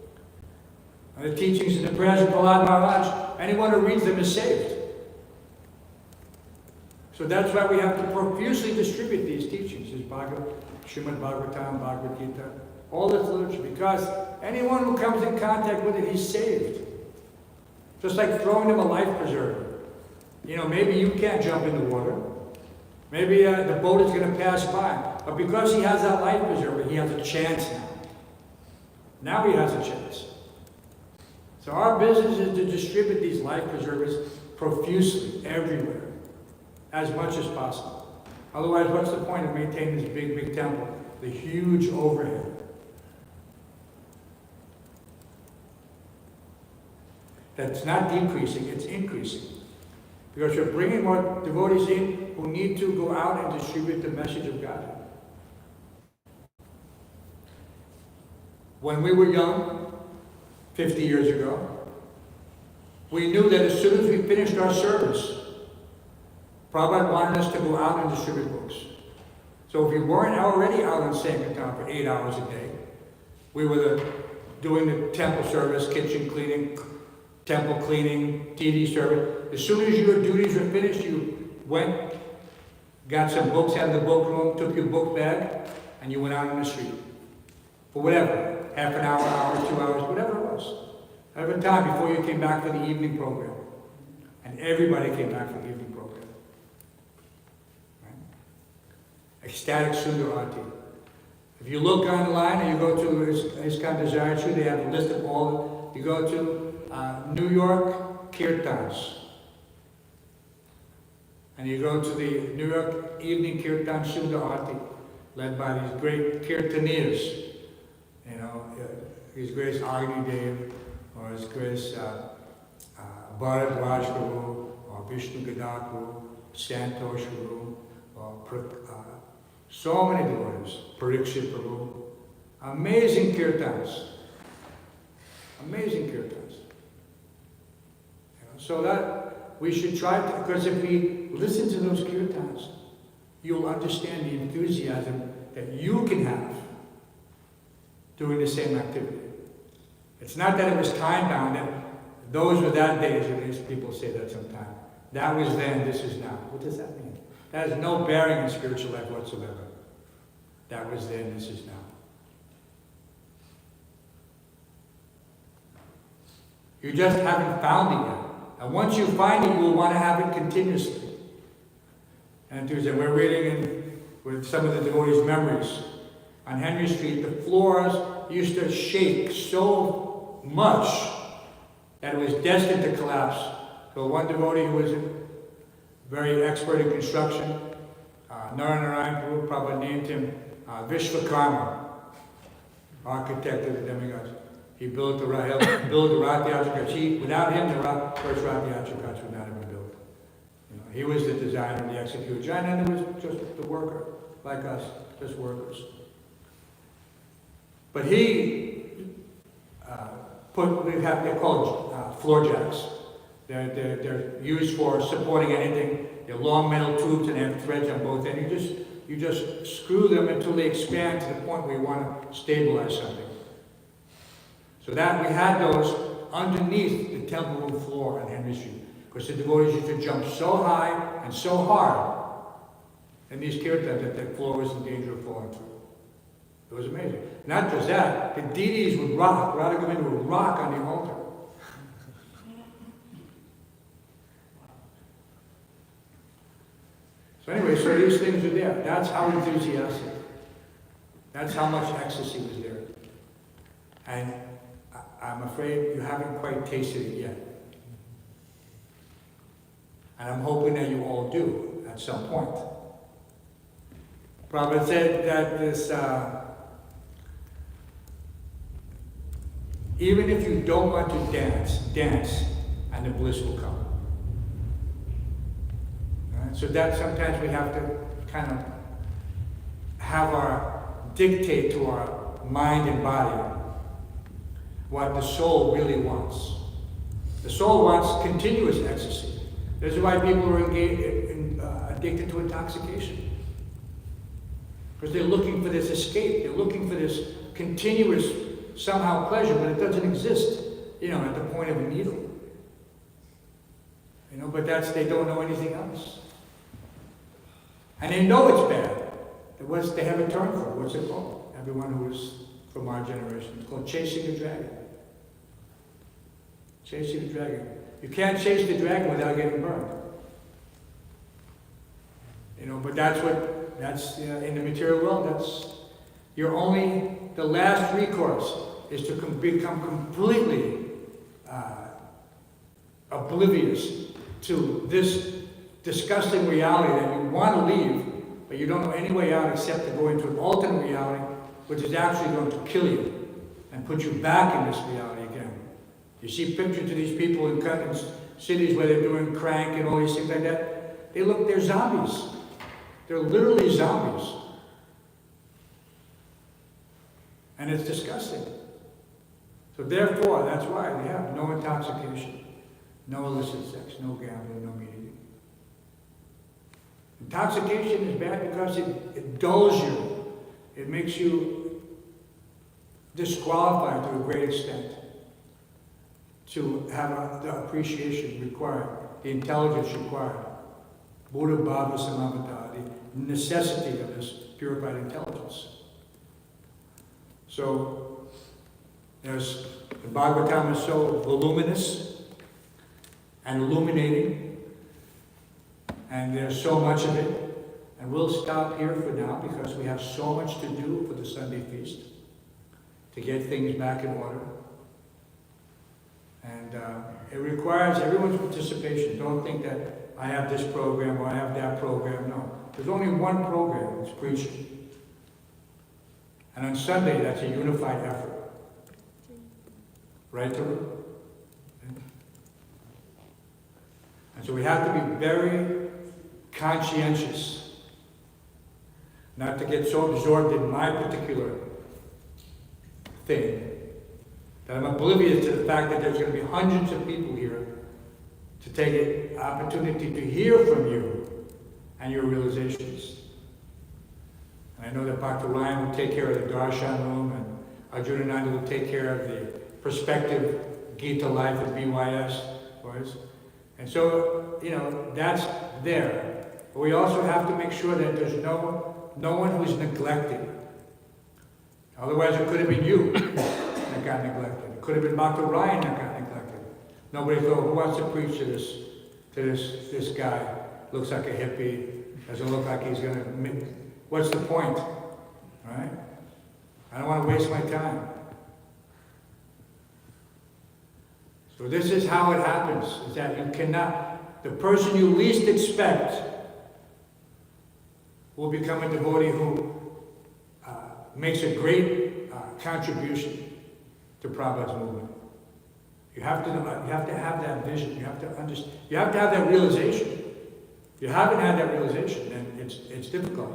And the teachings and the prayers of Prahlad Maharaj, anyone who reads them is saved. So that's why we have to profusely distribute these teachings, this Srimad Bhāgavatam, Bhagavad Gita, all this literature, because anyone who comes in contact with it, he's saved. Just like throwing them a life preserver. You know, maybe you can't jump in the water. Maybe the boat is going to pass by. But because he has that life preserver, he has a chance now. Now he has a chance. So our business is to distribute these life preservers profusely, everywhere, as much as possible. Otherwise, what's the point of maintaining this big, big temple? The huge overhead. That's not decreasing, it's increasing. Because you're bringing more devotees in who need to go out and distribute the message of God. When we were young, 50 years ago, we knew that as soon as we finished our service, Prabhupada wanted us to go out and distribute books. So if we weren't already out on Sankirtan for 8 hours a day, we were doing the temple service, kitchen cleaning, temple cleaning, TV service. As soon as your duties were finished, you went, got some books out of the book room, took your book bag, and you went out on the street. For whatever, half an hour, 2 hours, whatever it was. Every time before you came back for the evening program. And everybody came back for the evening program. Right? Ecstatic Sundar Arati. If you look online and you go to ISKCON Desire Tree, they have a list of all, you go to New York Kirtans. And you go to the New York Evening Kirtan Sundar Arati, led by these great Kirtanias. You know, His Grace Agni Dev, or His Grace Bharadwaj Prabhu, or Vishnu Gadar Prabhu, Santosh Prabhu, or so many devotees, Parikshit Prabhu. Amazing kirtans. Amazing kirtans. So that we should try to, because if we listen to those kirtans, you'll understand the enthusiasm that you can have doing the same activity. It's not that it was time-bound, and those were that days, and people say that sometimes. That was then, this is now. What does that mean? That has no bearing in spiritual life whatsoever. That was then, this is now. You just haven't found it yet. And once you find it, you will want to have it continuously. And we're reading with some of the devotees' memories. On Henry Street, the floors used to shake so much that it was destined to collapse. So one devotee who was very expert in construction, Narayana Prabhupada named him Vishwakarma, architect of the demigods. He built the Rath Yatra. Without him, the first Rath Yatra would not have been built. You know, he was the designer, the executor, and it was just the worker, like us, just workers. But he they're called floor jacks. They're used for supporting anything. They're long metal tubes and they have threads on both ends. You just screw them until they expand to the point where you want to stabilize something. So that we had those underneath the temple room floor on Henry Street, because the devotees used to jump so high and so hard in these kirtans that the floor was in danger of falling through. It was amazing. Not just that, the deities would rock. Radha Govinda would rock on the altar. So anyway, so these things are there. That's how enthusiastic. That's how much ecstasy was there. And I'm afraid you haven't quite tasted it yet. And I'm hoping that you all do at some point. Prabhupada said that this, even if you don't want to dance, and the bliss will come. Right? So that sometimes we have to kind of have dictate to our mind and body what the soul really wants. The soul wants continuous ecstasy. This is why people are addicted to intoxication. Because they're looking for this escape. They're looking for this continuous, somehow pleasure, but it doesn't exist, at the point of a needle. But they don't know anything else. And they know it's bad. They have a term for it. What's it called? Everyone who is from our generation. It's called chasing the dragon. Chasing the dragon. You can't chase the dragon without getting burned. But that's in the material world, the last recourse is to become completely oblivious to this disgusting reality that you want to leave, but you don't know any way out except to go into an alternate reality, which is actually going to kill you and put you back in this reality again. You see pictures of these people in cities where they're doing crank and all these things like that. They're zombies. They're literally zombies. And it's disgusting. So therefore, that's why we have no intoxication, no illicit sex, no gambling, no meat eating. Intoxication is bad because it dulls you. It makes you disqualified to a great extent to have the appreciation required, the intelligence required. Buddha Bhava Samavata, the necessity of this purified intelligence. So, the Bhāgavatam is so voluminous and illuminating, and there's so much of it. And we'll stop here for now because we have so much to do for the Sunday feast to get things back in order. And it requires everyone's participation. Don't think that I have this program or I have that program. No. There's only one program, it's preaching. And on Sunday, that's a unified effort. Right, Prabhu? And so we have to be very conscientious, not to get so absorbed in my particular thing, that I'm oblivious to the fact that there's going to be hundreds of people here to take an opportunity to hear from you and your realizations. And I know that Dr. Ryan will take care of the Darshan room, and Arjunananda will take care of the perspective Gita Life at BYS for us. And so, that's there. But we also have to make sure that there's no one who's neglected. Otherwise, it could have been you that got neglected. It could have been Dr. Ryan that got neglected. Nobody thought, who wants to preach to this guy? Looks like a hippie. Doesn't look like he's going to... What's the point? Right? I don't want to waste my time. So this is how it happens, is that you cannot... The person you least expect will become a devotee who makes a great contribution to Prabhupada's movement. You have to have that vision. You have to understand. You have to have that realization. If you haven't had that realization, then it's difficult.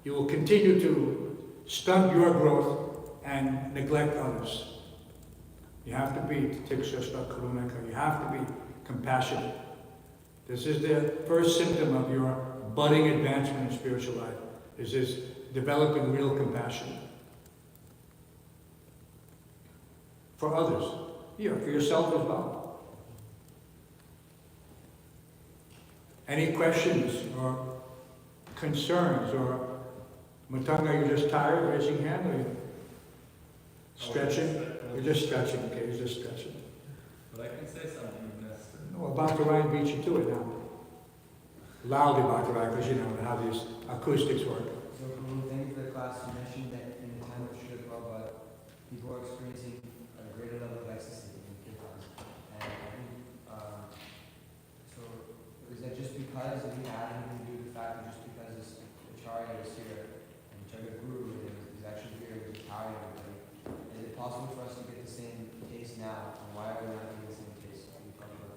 You will continue to stunt your growth and neglect others. You have to be tiksha karunaka. You have to be compassionate. This is the first symptom of your budding advancement in spiritual life. Is this developing real compassion for others, for yourself as well. Any questions or concerns, or Matanga, are you just tired, raising your hand, or you stretching? You're just stretching, okay, you're just stretching. But I can say something if necessary. No, well, Bhakti Ryan beat you to it now. Loudly, Bhakti Ryan, because you know how these acoustics work. So, Prabhu, thank you for the class. You mentioned that in the time of Srila Prabhupada, people are experiencing a greater level of ecstasy in kirtan. And I think, so is that just because we have anything to do with the fact that just because this Acharya is here and Jagadguru is actually here to carry everybody, is it possible for us to get the same taste now? And why are we not getting the same taste?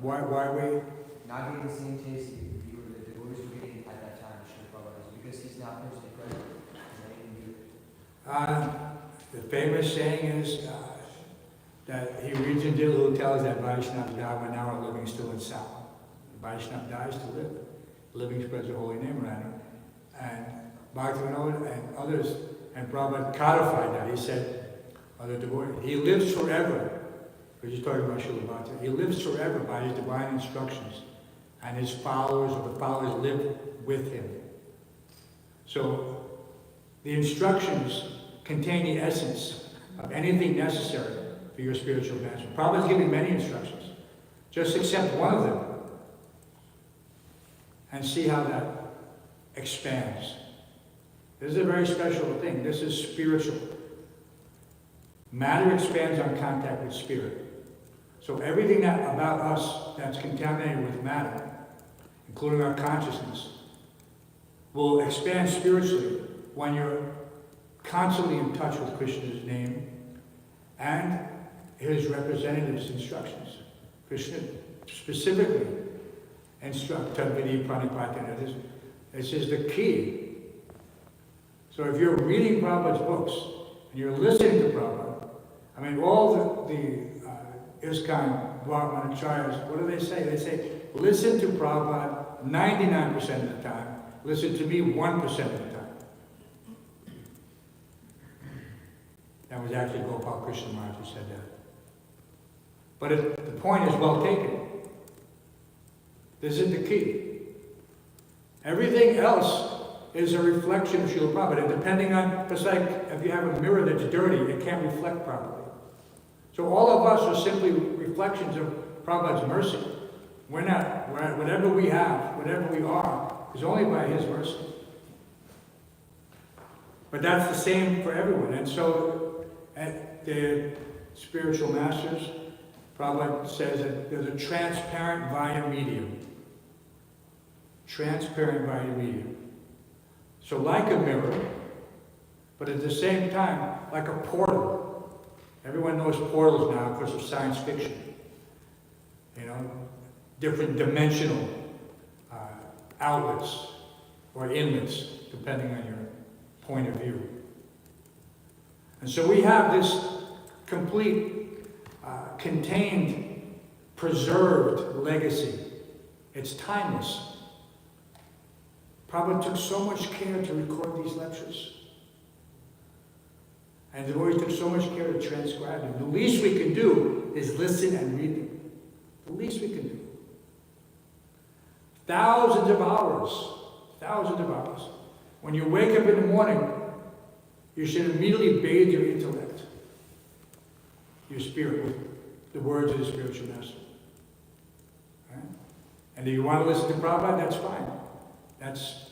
Why are we? Not getting the same taste the devotees were getting at that time, Srila Prabhupada, is because he's not personally present. The famous saying is that he reads in Dillu who tells that Vaishnava die when now are living still in sound. Vaishnava dies to live. Living spreads the holy name around him. And Bhaktivinoda and others, and Prabhupada codified that. He said, other devotee, he lives forever. Because he's talking about Srila Bhakti. He lives forever by his divine instructions, and his followers or the followers live with him. So the instructions contain the essence of anything necessary for your spiritual advancement. Prabhupada is giving many instructions. Just accept one of them and see how that expands. This is a very special thing. This is spiritual. Matter expands on contact with spirit. So everything that about us that's contaminated with matter, including our consciousness, will expand spiritually when you're constantly in touch with Krishna's name and his representatives' instructions. Krishna specifically instructs Tadvidi Pranipatana. This is the key. So if you're reading Prabhupada's books and you're listening to Prabhupada, I mean, all the ISKCON Dharmanacharyas, what do they say? They say, listen to Prabhupada 99% of the time, listen to me 1% of the time. That was actually Gopal Krishna Maharaj who said that. But the point is well taken. This is the key. Everything else is a reflection of Srila Prabhupada. And depending on, it's like if you have a mirror that's dirty, it can't reflect properly. So all of us are simply reflections of Prabhupada's mercy. We're not, whatever we have, whatever we are, is only by his mercy. But that's the same for everyone. And so at the spiritual masters, Prabhupada says that there's a transparent via medium. Transparent via medium. So like a mirror, but at the same time, like a portal. Everyone knows portals now because of science fiction. You know, different dimensional outlets or inlets, depending on your point of view. And so we have this complete, contained, preserved legacy. It's timeless. Prabhupada took so much care to record these lectures. And the devotees took so much care to transcribe them. The least we can do is listen and read them. The least we can do. Thousands of hours. Thousands of hours. When you wake up in the morning, you should immediately bathe your intellect, your spirit, with the words of the spiritual master. Right? And if you want to listen to Prabhupada, that's fine. That's,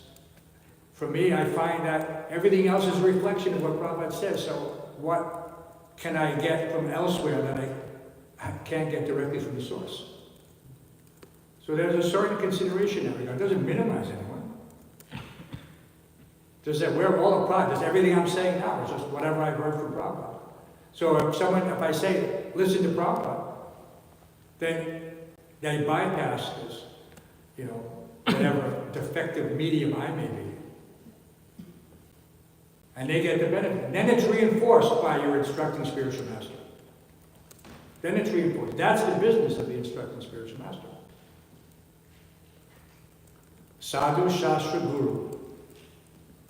for me, I find that everything else is a reflection of what Prabhupada says. So what can I get from elsewhere that I can't get directly from the source? So there's a certain consideration in regard. It doesn't minimize anyone. Just that we're all a product. Just everything I'm saying now is just whatever I've heard from Prabhupada. So if I say, listen to Prabhupada, then they bypass this, you know, whatever defective medium I may be. And they get the benefit. And then it's reinforced by your instructing spiritual master. Then it's reinforced. That's the business of the instructing spiritual master. Sadhu, Shastra, Guru.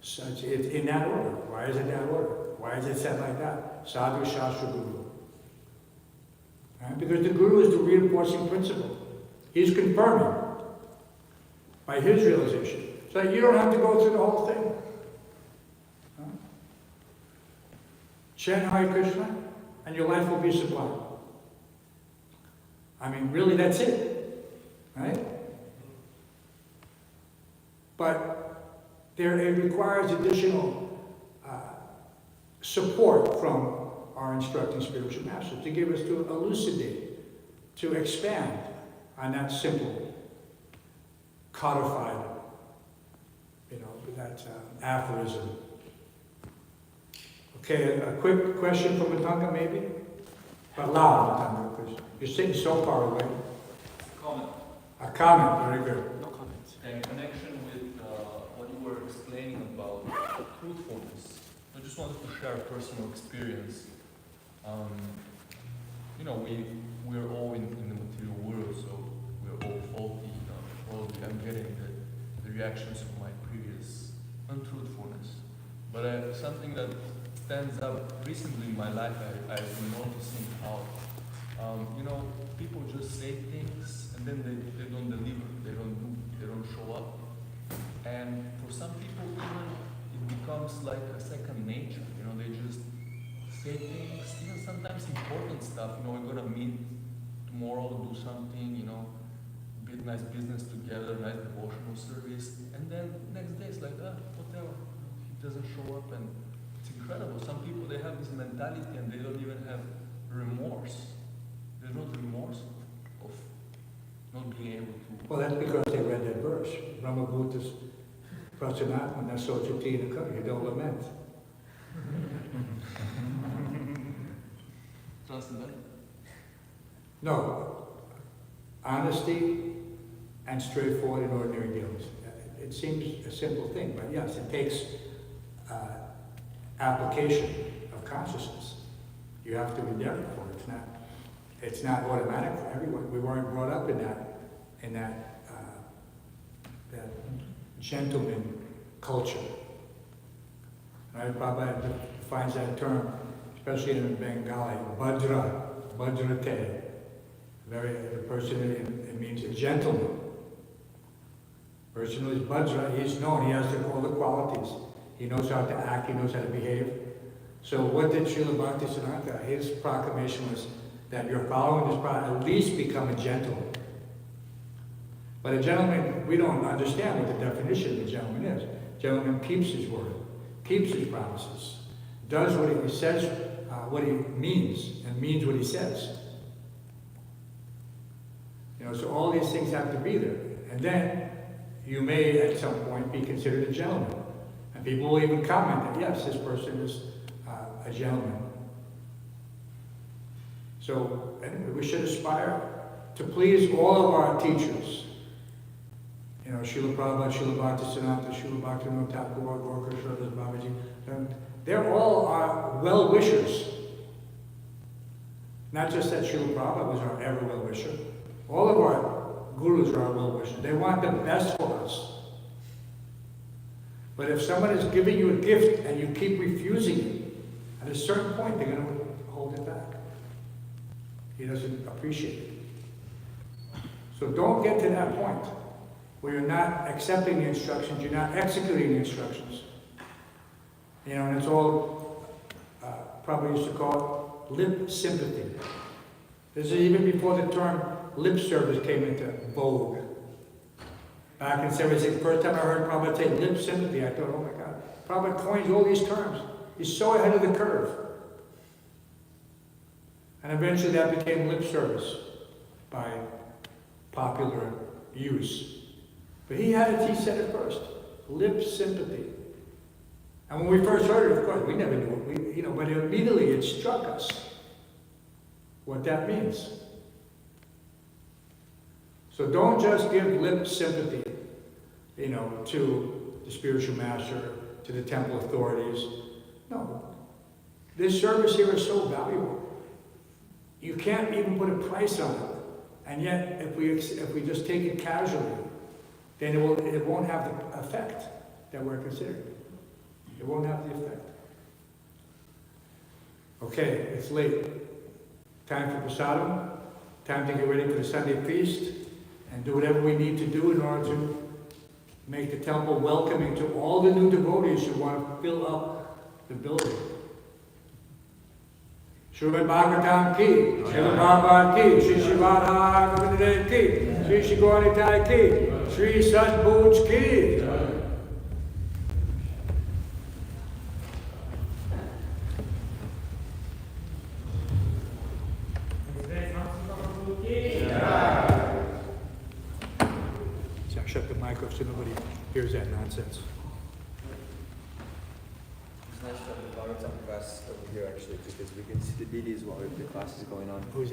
So it's in that order. Why is it that order? Why is it said like that? Sadhu, Shastra, Guru. Right? Because the Guru is the reinforcing principle. He's confirming by his realization. So that you don't have to go through the whole thing. Huh? Chant Hare Krishna, and your life will be sublime. I mean, really, that's it. Right? But it requires additional support from our instructing spiritual masters to give us, to elucidate, to expand on that simple, codified, you know, that aphorism. Okay, a quick question from Matanga, maybe? But loud, Matanga, because you're sitting so far away. Comment. A comment, very good. No comments. In connection with what you were explaining about truthfulness, I just wanted to share a personal experience. You know, we're all in the material world, so we're all faulty. Probably I'm getting the reactions of my previous untruthfulness. But something that stands out recently in my life, I've been noticing how, people just say things and then they don't deliver, they don't show up. And for some people, even it becomes like a second nature. They just say things, even sometimes important stuff. We're gonna meet tomorrow, do something, build nice business together, nice devotional service, and then next day it's like, whatever. He doesn't show up, and it's incredible. Some people, they have this mentality and they don't even have remorse. There's no remorse of not being able to. Well, that's because they read that verse. Brahma Bhutas Prachanatma Nasochati Nakar. You don't lament. Transcendental. No. Honesty and straightforward in ordinary dealings. It seems a simple thing, but yes, it takes application of consciousness. You have to endeavor for it. It's not automatic for everyone. We weren't brought up in that gentleman culture. Right? Prabhupada defines that term, especially in Bengali, Bhadrate. The person, it means a gentleman. Person who is Bhadra, he's known, he has all the qualities. He knows how to act, he knows how to behave. So what did Srila Bhaktisiddhanta, his proclamation was that you're following this path, at least become a gentleman. But a gentleman, we don't understand what the definition of a gentleman is. A gentleman keeps his word, keeps his promises, does what he says, what he means, and means what he says. So all these things have to be there. And then you may at some point be considered a gentleman. And people will even comment that, yes, this person is a gentleman. So anyway, we should aspire to please all of our teachers. Srila Prabhupada, Srila Bhaktisiddhanta, Srila Bhaktivinoda Thakur, Gaura Krishna, Babaji. They're all our well-wishers. Not just that Srila Prabhupada was our ever well-wisher. All of our gurus are our well-wishers. They want the best for us. But if someone is giving you a gift and you keep refusing it, at a certain point they're going to hold it back. He doesn't appreciate it. So don't get to that point where you're not accepting the instructions, you're not executing the instructions. And it's all, probably used to call it lip sympathy. This is even before the term lip service came into vogue. Back in 76, first time I heard Prabhupada say lip sympathy, I thought, oh my God. Prabhupada coins all these terms. He's so ahead of the curve. And eventually that became lip service by popular use. But he said it first. Lip sympathy. And when we first heard it, of course, we never knew it. But immediately it struck us what that means. So don't just give lip sympathy, to the spiritual master, to the temple authorities. No. This service here is so valuable. You can't even put a price on it. And yet, if we just take it casually, then it won't have the effect that we're considering. It won't have the effect. Okay, it's late. Time for prasadam. Time to get ready for the Sunday feast. And do whatever we need to do in order to make the temple welcoming to all the new devotees who want to fill up the building. Srimad Bhāgavatam ki, Srimad Prabhupada ki, Sri Shivadha Govindadev ki, Sri Shri Gauranitai ki, Sri Sadbhuj ki. Shut the mic off so nobody hears that nonsense. It's nice to have the Bhāgavatam class over here actually, because we can see the DDs while the class is going on. Who's